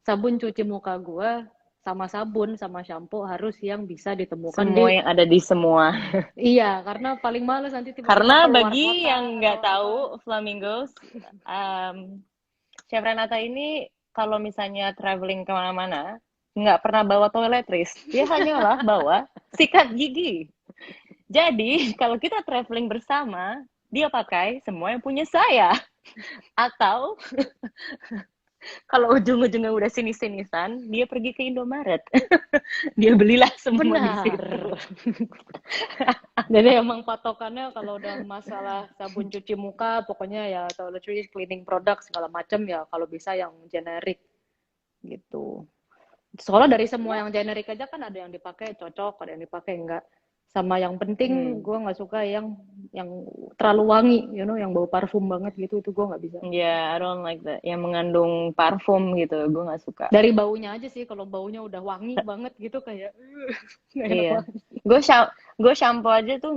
sabun cuci muka gue sama sabun sama shampoo harus yang bisa ditemukan Semua yang ada di semua. Iya, karena paling males nanti tiba-tiba Karena keluar bagi kota yang nggak atau apa. tahu Flamingos, Chef Renata ini kalau misalnya traveling kemana-mana nggak pernah bawa toiletries, dia hanyalah bawa sikat gigi. Jadi kalau kita traveling bersama, dia pakai semua yang punya saya. Atau kalau ujung-ujungnya udah sinis-sinisan, dia pergi ke Indomaret. Dia belilah semua di Benar. situ. Jadi emang patokannya kalau udah masalah sabun cuci muka, pokoknya ya toiletries, cleaning product segala macam ya kalau bisa yang generik gitu. Soalnya dari semua yang generik aja kan ada yang dipakai cocok, ada yang dipakai enggak. Sama yang penting gue nggak suka yang terlalu wangi, you know, yang bau parfum banget gitu itu gue nggak bisa. Yeah, I don't like that. Yang mengandung parfum gitu, gue nggak suka. Dari baunya aja sih, kalau baunya udah wangi banget gitu kayak nggak enak Iya. banget. Gue shampoo aja tuh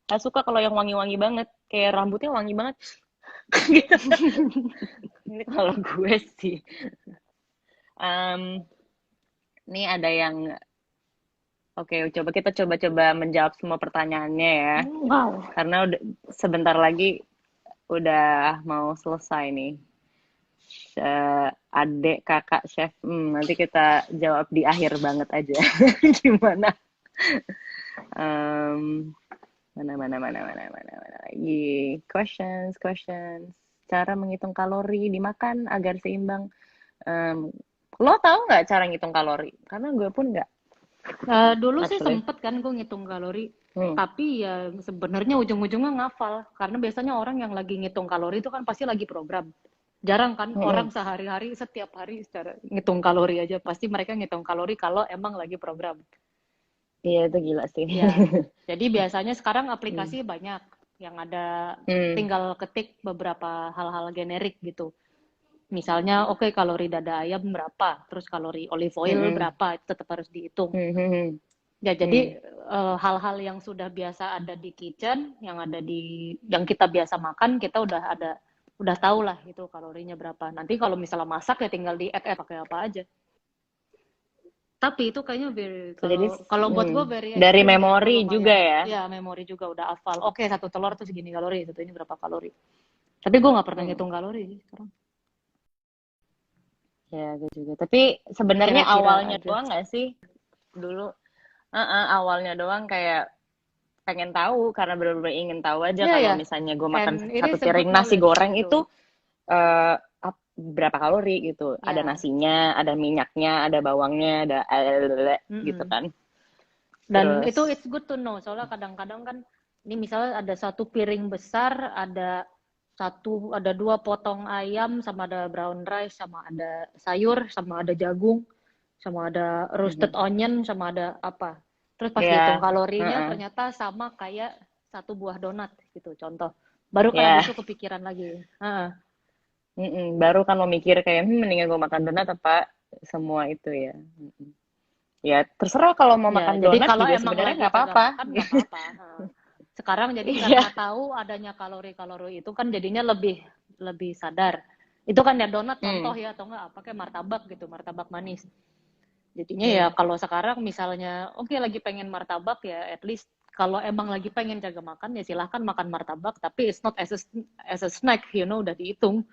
nggak suka kalau yang wangi-wangi banget. Kayak rambutnya wangi banget. Gitu. Ini kalau gue sih. Ini ada yang Oke, kita coba menjawab semua pertanyaannya ya. Wow. Karena udah sebentar lagi udah mau selesai nih. Adik, kakak, chef, nanti kita jawab di akhir banget aja. Gimana? Mana lagi? Questions. Cara menghitung kalori dimakan agar seimbang. Lo tahu nggak cara ngitung kalori? Karena gue pun nggak. Dulu sih Actually. sempet kan gue ngitung kalori, tapi ya sebenarnya ujung-ujungnya ngafal. Karena biasanya orang yang lagi ngitung kalori itu kan pasti lagi program. Jarang kan orang sehari-hari, setiap hari secara ngitung kalori aja. Pasti mereka ngitung kalori kalau emang lagi program. Iya, itu gila sih. Ya, jadi biasanya sekarang aplikasi banyak yang ada tinggal ketik beberapa hal-hal generik gitu. Misalnya, oke, kalori dada ayam berapa, terus kalori olive oil berapa, itu tetap harus dihitung. Ya, jadi hal-hal yang sudah biasa ada di kitchen, yang kita biasa makan, kita udah tahu lah itu kalorinya berapa. Nanti kalau misalnya masak ya tinggal di add pakai apa aja. Tapi itu kayaknya kalau buat gue dari memori juga ya. Ya, memori juga udah hafal. Oke, satu telur tuh segini kalori, satu ini berapa kalori. Tapi gue nggak pernah ngitung kalori sih sekarang. Ya, gue juga. Tapi sebenarnya Kira-kira awalnya aja. doang nggak sih? Dulu, awalnya doang kayak pengen tahu karena benar-benar ingin tahu aja kalau misalnya gue makan satu piring nasi goreng itu berapa kalori gitu. Ada nasinya, ada minyaknya, ada bawangnya, ada gitu kan. Dan itu it's good to know. Soalnya kadang-kadang kan ini misalnya ada satu piring besar, ada 2 potong ayam, sama ada brown rice, sama ada sayur, sama ada jagung, sama ada roasted onion, sama ada apa. Terus pas dihitung Ya, kalorinya heeh. ternyata sama kayak satu buah donat gitu contoh. Baru kan habis Ya, itu kepikiran lagi. Heeh. baru kan lo mikir kayak, mendingan gue makan donat apa semua itu ya. Ya, terserah kalau mau Ya, makan jadi donat kalau juga emang sebenarnya lagi nggak kagak apa-apa. makan nggak apa-apa. Heeh. Sekarang jadi karena Iya. tahu adanya kalori-kalori itu kan jadinya lebih lebih sadar. Itu kan ya donat contoh Hmm, ya atau enggak pakai martabak gitu, martabak manis. Jadinya ya hmm. kalau sekarang misalnya oke lagi pengen martabak ya at least kalau emang lagi pengen jaga makan ya silahkan makan martabak tapi it's not as a snack udah dihitung.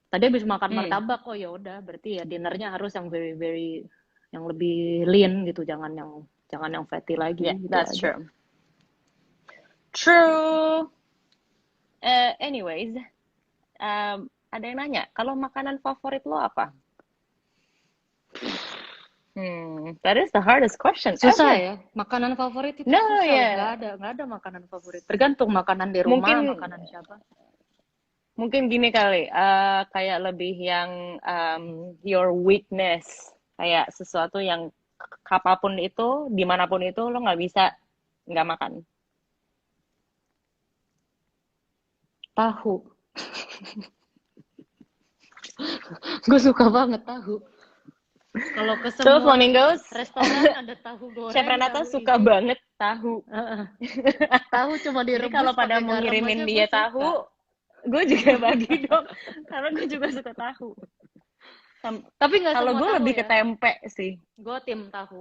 Tadi habis makan Hmm. martabak oh ya udah berarti ya dinnernya harus yang very very yang lebih lean gitu jangan yang fatty Yeah, lagi gitu that's aja. true. True. Anyways, ada yang nanya, kalau makanan favorit lo apa? That is the hardest question Susah ever. ya, makanan favorit itu No, susah, ya. nggak ada makanan favorit. Tergantung makanan di rumah, Mungkin makanan siapa. mungkin gini kali, kayak lebih yang your weakness, kayak sesuatu yang apapun itu, dimanapun itu lo nggak bisa nggak makan. Tahu, gue suka banget tahu. Kalau ke So semua Flamingos, restoran ada tahu Chef goreng, Renata tahu suka isi. banget tahu. Tahu cuma Jadi kalau direbus pada pakai mau garam ngirimin aja gue dia suka. tahu, gue juga bagi dong, karena gue juga suka tahu. Tapi nggak Kalau semua gue tahu lebih ke ya. tempe sih, Gue tim tahu.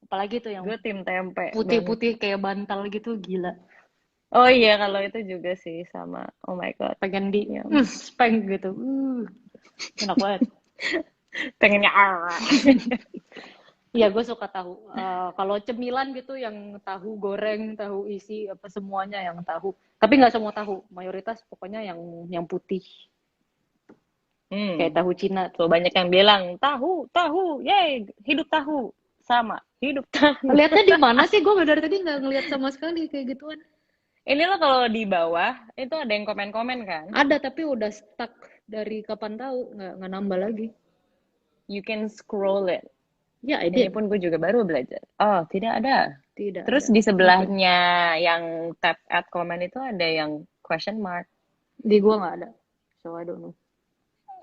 Apalagi tuh yang gue tim tempe banget. putih-putih kayak bantal gitu gila. Oh iya, kalau itu juga sih sama. Oh my God, Pengen di ya, speng gitu. Enak banget. pengennya Iya, gue suka tahu. Kalau cemilan gitu yang tahu goreng, tahu isi apa semuanya yang tahu. Tapi nggak semua tahu. Mayoritas pokoknya yang putih kayak Hmm. tahu Cina tuh. Tuh banyak yang bilang tahu, tahu, yay, hidup tahu, sama, hidup tahu. Lihatnya di mana sih? Gue dari tadi nggak ngeliat sama sekali kayak gituan. Ini lo kalau di bawah itu ada yang komen-komen kan? Ada tapi udah stuck dari kapan tahu nggak nambah lagi. You can scroll it. Ya, I Ini did. pun gue juga baru belajar. Oh, tidak ada. Tidak Terus ada. di Nothing. sebelahnya yang tab add comment itu ada yang question mark. Di gue nggak ada. So I don't know.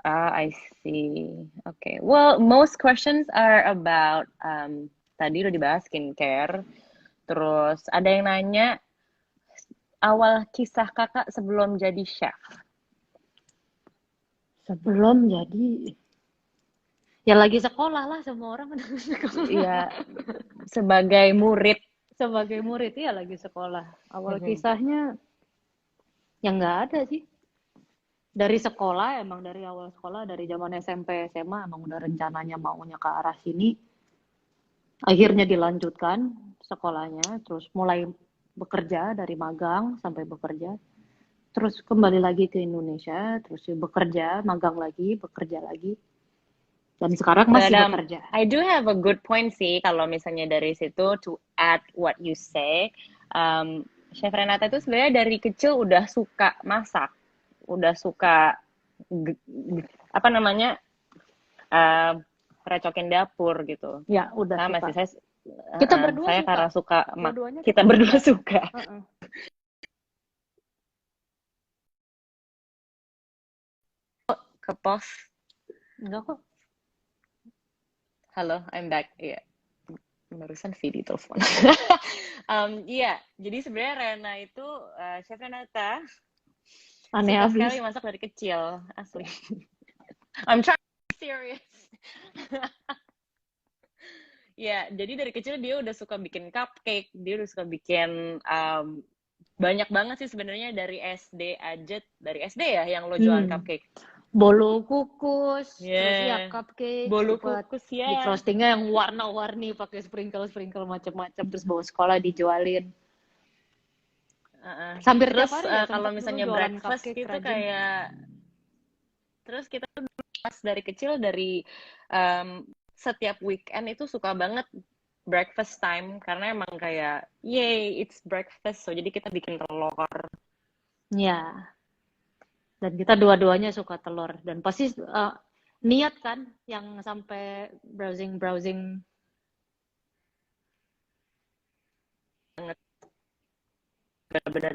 Ah, I see. Okay. Well, most questions are about tadi udah dibahas skincare. Terus ada yang nanya awal kisah kakak sebelum jadi chef. Sebelum jadi ya lagi sekolah lah semua orang kan lagi sekolah. Iya, sebagai murid. Sebagai murid ya lagi sekolah. Awal Mhm. kisahnya ya nggak ada sih. Dari sekolah emang dari awal sekolah dari zaman SMP SMA emang udah rencananya maunya ke arah sini. Akhirnya dilanjutkan sekolahnya, terus mulai bekerja dari magang sampai bekerja. Terus kembali lagi ke Indonesia, terus bekerja, magang lagi, bekerja lagi. Dan sekarang But masih bekerja. I do have a good point sih kalau misalnya dari situ to add what you say. Chef Renata itu sebenarnya dari kecil udah suka masak, udah suka apa namanya recokin dapur gitu. Ya, udah Sama suka. sih saya Kita berdua saya suka. karena suka Dua-duanya kita kita berdua suka. suka. Ke pos. Enggak kok. Halo, I'm back. Iya. Barusan Vidi telepon. Iya, jadi sebenarnya Rena itu Chef Renata Aneh suka abis. sekali masak dari kecil, asli. I'm trying to be serious. Ya, jadi dari kecil dia udah suka bikin cupcake, dia udah suka bikin banyak banget sih sebenarnya dari SD aja, dari SD ya yang lo jualan cupcake. Bolu kukus, terus ya Yeah. cupcake, Bolu buat kukus di ya. frostingnya yang warna-warni pakai sprinkle-sprinkle macam-macam terus bawa sekolah dijualin. Hampir Terus tiap hari ya kalau sempet dulu misalnya jualan breakfast cupcake gitu rajin. kayak terus kita pas dari kecil dari um, setiap weekend itu suka banget breakfast time karena emang kayak yay it's breakfast so jadi kita bikin telur. Ya, dan kita dua-duanya suka telur dan pasti niat kan yang sampai browsing-browsing benar-benar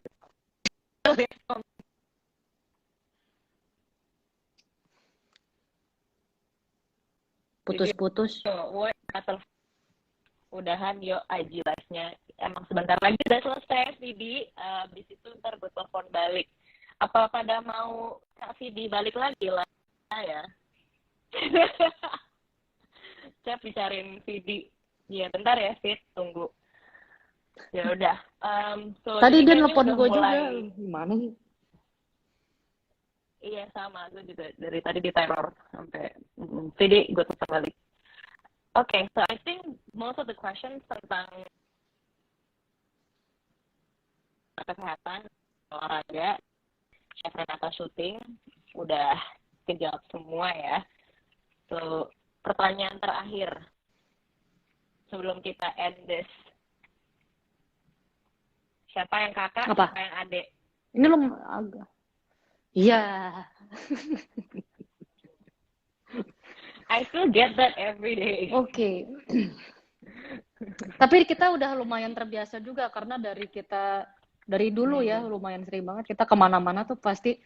Putus-putus. woi atau udahan yuk IG live-nya. Emang sebentar lagi udah selesai Vidi. Abis itu ntar gue telepon balik. Apa pada mau Kak Vidi balik lagi lah ya? Saya bicarain Vidi. Iya bentar ya Vid, tunggu. Ya udah. So Tadi ini dia kayaknya nelpon udah gue juga. mulai. Gimana sih? Iya sama, gue juga dari tadi diteror sampai Vidi gue telepon balik. Okay, so I think most of the questions tentang kesehatan, olahraga, chef Renata syuting udah kejawab semua ya. So pertanyaan terakhir sebelum kita end this, siapa yang kakak, Apa? siapa yang adik? Ini lo agak. Iya. I still get that every day. Oke. Tapi kita udah lumayan terbiasa juga karena dari dulu ya lumayan sering banget kita kemana-mana tuh pasti,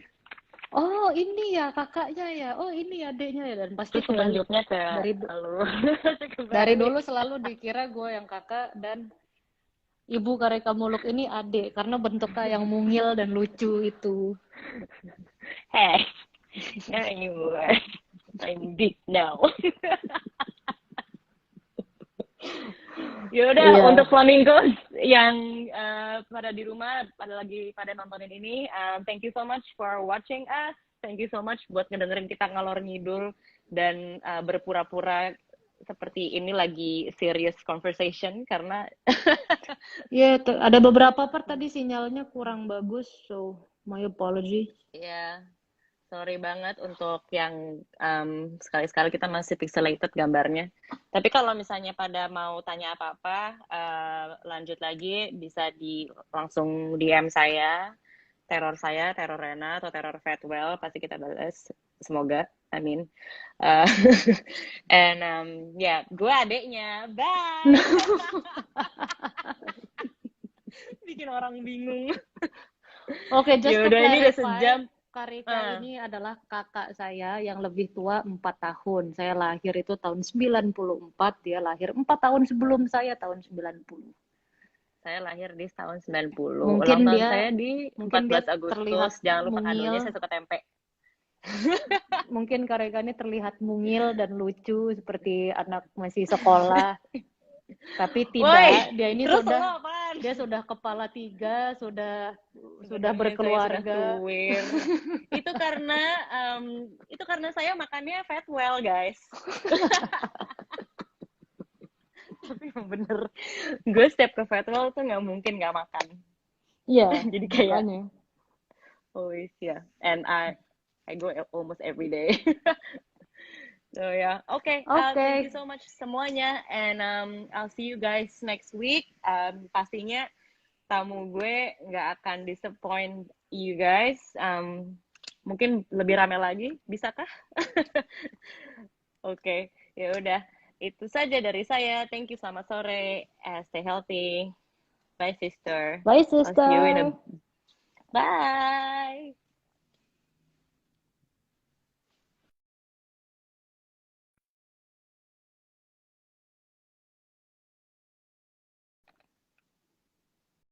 oh ini ya kakaknya ya, oh ini adiknya ya, dan pasti Terus kebalik. nunjuknya ke lu. Dari dulu selalu dikira gue yang kakak dan ibu Kareka Muluk ini adik karena bentuknya yang mungil dan lucu itu. Hey, not anymore. I'm big now. Yaudah, Iya. untuk flamingos yang pada di rumah, pada nontonin ini, thank you so much for watching us. Thank you so much buat ngedengerin kita ngalor ngidul dan berpura-pura seperti ini lagi serious conversation karena Ya, ada beberapa part tadi sinyalnya kurang bagus, so my apology. ya sorry banget untuk yang sekali-sekali kita masih pixelated gambarnya. Tapi kalau misalnya pada mau tanya apa-apa, lanjut lagi bisa langsung DM saya, teror Rena atau teror Fatwell, pasti kita balas. Semoga, amin. And ya, gue adeknya, bye. Bikin orang bingung. Oke, just to Yaudah, ini udah clarify, sejam. Karika ini adalah kakak saya yang lebih tua 4 tahun. Saya lahir itu tahun 94, dia lahir 4 tahun sebelum saya, tahun 90. Saya lahir di tahun 90. Mungkin Ulang tahun dia- saya di mungkin 14 dia Agustus. terlihat Jangan lupa mungil. kadonya, saya suka tempe. Mungkin Karika ini terlihat mungil dan lucu seperti anak masih sekolah. Tapi tidak, Woi, dia ini terus sudah lo apaan? dia sudah kepala 3, sudah Sebenarnya berkeluarga. saya sudah tuwir. itu karena saya makannya Fatwell, guys. Tapi yang bener, gue setiap ke Fatwell tuh nggak mungkin nggak makan. Iya, Jadi kayak makanya. always ya. And I go almost every day. So yeah, okay. Thank you so much semuanya, and I'll see you guys next week. Pastinya tamu gue nggak akan disappoint you guys. Mungkin lebih rame lagi, bisakah? Oke, ya udah. Itu saja dari saya. Thank you, selamat sore. Stay healthy. Bye, sister. Bye, I'll see you in sister. Bye.